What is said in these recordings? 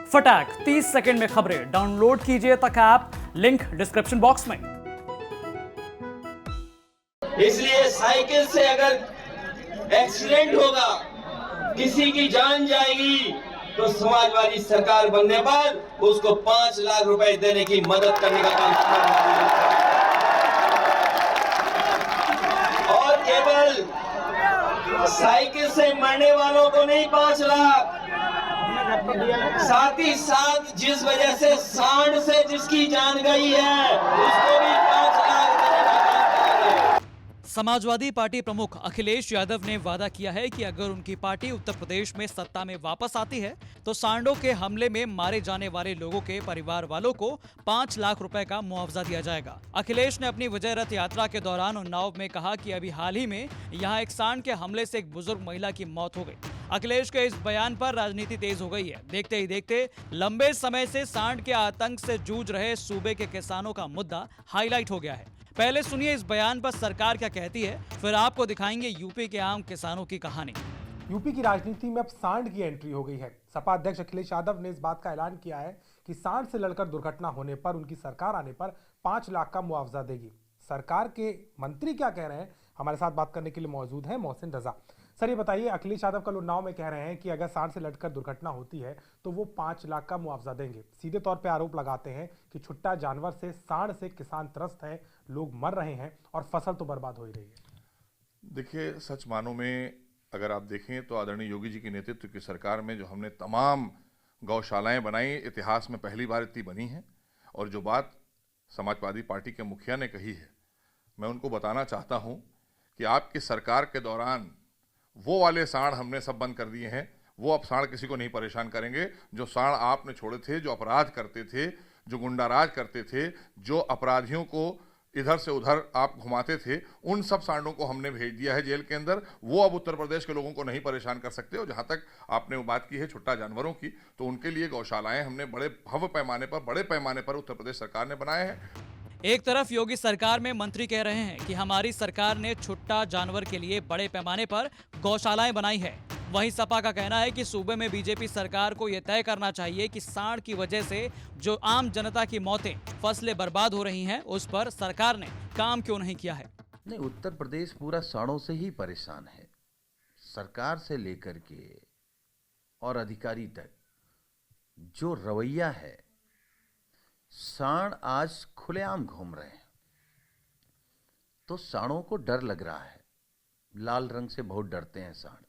फटाक 30 सेकंड में खबरें डाउनलोड कीजिए तक ऐप, लिंक डिस्क्रिप्शन बॉक्स में। इसलिए साइकिल से अगर एक्सीडेंट होगा, किसी की जान जाएगी, तो समाजवादी सरकार बनने पर उसको 5 लाख रुपए देने की मदद करने का काम और केवल साइकिल से मरने वालों को नहीं 5 लाख, साथ ही साथ जिस वजह से सांड से जिसकी जान गई है उसको भी 5 लाख देने का काम करेंगे। समाजवादी पार्टी प्रमुख अखिलेश यादव ने वादा किया है कि अगर उनकी पार्टी उत्तर प्रदेश में सत्ता में वापस आती है तो सांडों के हमले में मारे जाने वाले लोगों के परिवार वालों को 5 लाख रुपए का मुआवजा दिया जाएगा। अखिलेश ने अपनी विजय रथ यात्रा के दौरान उन्नाव में कहा कि अभी हाल ही में यहां एक सांड के हमले से एक बुजुर्ग महिला की मौत हो गई। अखिलेश के इस बयान पर राजनीति तेज हो गई है। देखते ही देखते लंबे समय से सांड के आतंक से जूझ रहे सूबे के किसानों का मुद्दा हाईलाइट हो गया है। पहले सुनिए इस बयान पर सरकार क्या कहती है, फिर आपको दिखाएंगे यूपी के आम किसानों की कहानी। यूपी की राजनीति में अब सांड की एंट्री हो गई है। सपा अध्यक्ष अखिलेश यादव ने इस बात का ऐलान किया है कि सांड से लड़कर दुर्घटना होने पर उनकी सरकार आने पर 5 लाख का मुआवजा देगी। सरकार के मंत्री क्या कह रहे हैं, हमारे साथ बात करने के लिए मौजूद है मोहसिन रजा। सर ये बताइए, अखिलेश यादव कल उन्नाव में कह रहे हैं कि अगर सांड से लड़कर दुर्घटना होती है तो वो 5 लाख का मुआवजा देंगे। सीधे तौर पे आरोप लगाते हैं कि छुट्टा जानवर से, सांड से किसान त्रस्त हैं, लोग मर रहे हैं और फसल तो बर्बाद हो ही रही है। देखिए, सच मानो में अगर आप देखें तो आदरणीय योगी जी के नेतृत्व की सरकार में जो हमने तमाम गौशालाएं बनाई, इतिहास में पहली बार इतनी बनी हैं। और जो बात समाजवादी पार्टी के मुखिया ने कही है, मैं उनको बताना चाहता हूं कि आपकी सरकार के दौरान वो वाले सांड हमने सब बंद कर दिए हैं। वो अब सांड किसी को नहीं परेशान करेंगे। जो सांड आपने छोड़े थे, जो अपराध करते थे, जो गुंडाराज करते थे, जो अपराधियों को इधर से उधर आप घुमाते थे, उन सब सांडों को हमने भेज दिया है जेल के अंदर। वो अब उत्तर प्रदेश के लोगों को नहीं परेशान कर सकते। और जहाँ तक आपने वो बात की है छुट्टा जानवरों की, तो उनके लिए गौशालाएं हमने बड़े पैमाने पर उत्तर प्रदेश सरकार ने बनाए हैं। एक तरफ योगी सरकार में मंत्री कह रहे हैं कि हमारी सरकार ने छुट्टा जानवर के लिए बड़े पैमाने पर गौशालाएं बनाई है। वहीं सपा का कहना है कि सूबे में बीजेपी सरकार को यह तय करना चाहिए कि सांड की वजह से जो आम जनता की मौतें, फसलें बर्बाद हो रही हैं, उस पर सरकार ने काम क्यों नहीं किया है। नहीं, उत्तर प्रदेश पूरा सांडों से ही परेशान है। सरकार से लेकर के और अधिकारी तक जो रवैया है, सांड आज खुलेआम घूम रहे हैं तो सांडों को डर लग रहा है। लाल रंग से बहुत डरते हैं सांड,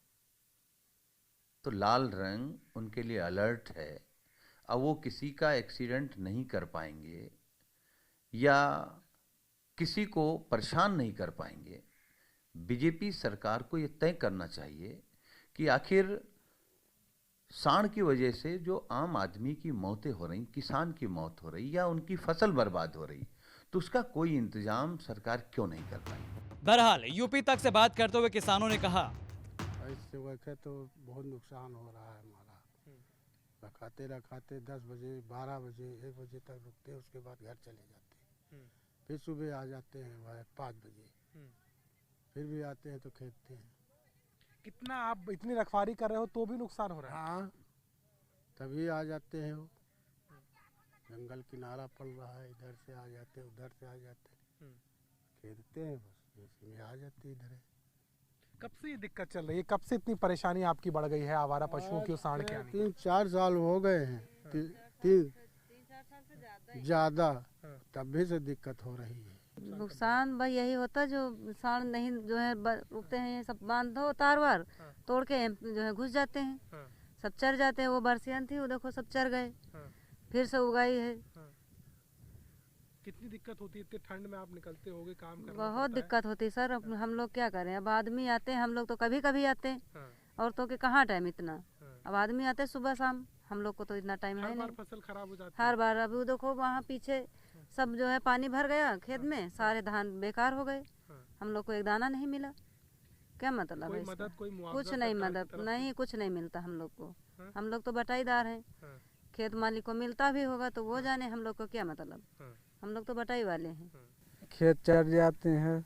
तो लाल रंग उनके लिए अलर्ट है। अब वो किसी का एक्सीडेंट नहीं कर पाएंगे या किसी को परेशान नहीं कर पाएंगे। बीजेपी सरकार को ये तय करना चाहिए कि आखिर सांड की वजह से जो आम आदमी की मौतें हो रही, किसान की मौत हो रही या उनकी फसल बर्बाद हो रही, तो उसका कोई इंतजाम सरकार क्यों नहीं कर पाई। बहरहाल यूपी तक से बात करते हुए किसानों ने कहा, इससे वैसे तो बहुत नुकसान हो रहा है हमारा। रखाते 10 बजे 12 बजे 1 बजे तक रुकते हैं, उसके बाद घर चले जाते हैं। फिर सुबह आ जाते हैं वह 5 बजे, फिर भी आते हैं तो खेलते हैं। कितना आप इतनी रखवाली कर रहे हो तो भी नुकसान हो रहा है। हाँ, तभी आ जाते हैं। वो जंगल किनारा पड़ रहा है, इधर से आ जाते हैं, उधर से आ जाते हैं, खेलते हैं, बस इसमें आ जाते हैं इधर। कब से ये दिक्कत चल रही है, कब से इतनी परेशानी आपकी बढ़ गई है आवारा पशुओं की और सांड के आने? 3-4 साल हो गए हैं। 3-4 साल से ज़्यादा, तभी से दिक्कत हो रही है। नुकसान भाई यही होता है, जो सांड नहीं जो है रुकते हैं, ये सब बांध दो, तार वार तोड़ के जो है घुस जाते हैं, सब चर जाते हैं। वो बरसियान थी, वो देखो सब चर गए, फिर से उगाई है। कितनी दिक्कत होती है इतनी ठंड में, आप निकलते होगे काम करने? बहुत दिक्कत होती है सर। अब हम लोग क्या करें, अब आदमी आते हैं, हम लोग तो कभी कभी आते हैं, औरतों के कहाँ टाइम इतना। अब आदमी आते हैं सुबह शाम, हम लोग को तो इतना टाइम है नहीं। फसल खराब हो जाती है हर बार। अभी देखो वहाँ पीछे सब जो है पानी भर गया खेत में, सारे धान बेकार हो गए, हम लोग को एक दाना नहीं मिला। क्या मतलब है इसका? कुछ नहीं, मदद नहीं, कुछ नहीं मिलता हम लोग को। हम लोग तो बटाईदार हैं, खेत मालिक को मिलता भी होगा तो वो जाने, हम लोग को क्या मतलब। हम लोग तो बटाई वाले हैं। खेत चढ़ जाते हैं,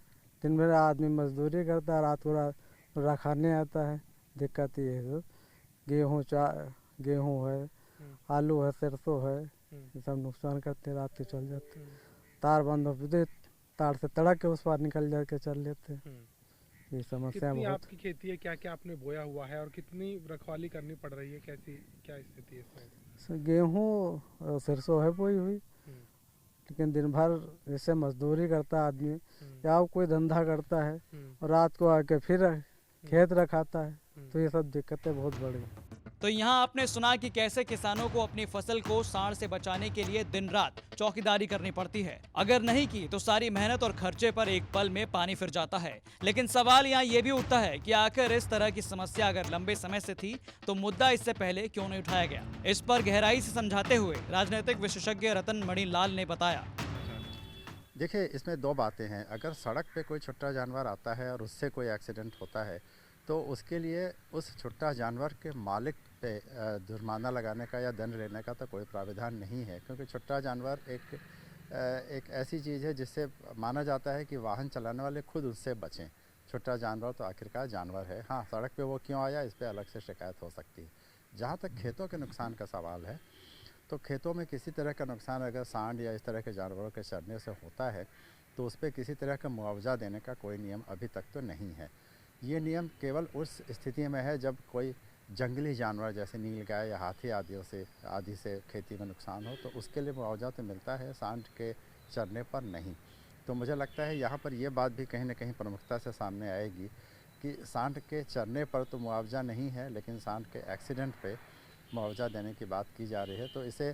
दिन भर आदमी मजदूरी करता है, रात को रखाने आता है। दिक्कत ये है, गेहूँ है, आलू है, सरसों है, ये सब नुकसान करते, रात के चल जाते। तार बंद होते, तार से तड़क के उस पार निकल जाके चल लेते। ये समस्या कितनी बहुत। आपकी खेती है, क्या क्या आपने बोया हुआ है और कितनी रखवाली करनी पड़ रही है, कैसी क्या स्थिति है इसमें? गेहूँ और सरसों है बोई हुई, लेकिन दिन भर जैसे मजदूरी करता आदमी या कोई धंधा करता है और रात को आके फिर खेत रखाता है, तो ये सब दिक्कतें बहुत बड़ी। तो यहाँ आपने सुना कि कैसे किसानों को अपनी फसल को सांड से बचाने के लिए दिन रात चौकीदारी करनी पड़ती है। अगर नहीं की तो सारी मेहनत और खर्चे पर एक पल में पानी फिर जाता है। लेकिन सवाल यहाँ ये भी उठता है कि आखिर इस तरह की समस्या अगर लंबे समय से थी तो मुद्दा इससे पहले क्यों नहीं उठाया गया। इस पर गहराई से समझाते हुए राजनीतिक विशेषज्ञ रतन मणि लाल ने बताया। देखिए, इसमें दो बातें हैं। अगर सड़क पे कोई छोटा जानवर आता है और उससे कोई एक्सीडेंट होता है तो उसके लिए उस छोटा जानवर के मालिक पे जुर्माना लगाने का या दंड लेने का तो कोई प्राविधान नहीं है, क्योंकि छोटा जानवर एक ऐसी चीज़ है जिससे माना जाता है कि वाहन चलाने वाले खुद उससे बचें। छोटा जानवर तो आखिरकार जानवर है। हाँ, सड़क पे वो क्यों आया इस पे अलग से शिकायत हो सकती है। जहाँ तक खेतों के नुकसान का सवाल है, तो खेतों में किसी तरह का नुकसान अगर सांड या इस तरह के जानवरों के चरने से होता है तो उस पर किसी तरह का मुआवजा देने का कोई नियम अभी तक तो नहीं है। ये नियम केवल उस स्थिति में है जब कोई जंगली जानवर जैसे नीलगाय या हाथी आदि से खेती में नुकसान हो, तो उसके लिए मुआवजा तो मिलता है, सांड के चरने पर नहीं। तो मुझे लगता है यहाँ पर ये बात भी कहीं ना कहीं प्रमुखता से सामने आएगी कि सांड के चरने पर तो मुआवजा नहीं है, लेकिन सांड के एक्सीडेंट पे मुआवजा देने की बात की जा रही है। तो इसे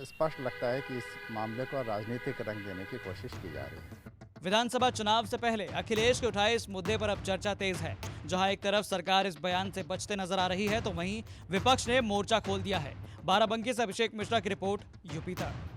स्पष्ट लगता है कि इस मामले को राजनीतिक रंग देने की कोशिश की जा रही है। विधानसभा चुनाव से पहले अखिलेश के उठाए इस मुद्दे पर अब चर्चा तेज है। जहां एक तरफ सरकार इस बयान से बचते नजर आ रही है तो वहीं विपक्ष ने मोर्चा खोल दिया है। बाराबंकी से अभिषेक मिश्रा की रिपोर्ट, यूपी तक।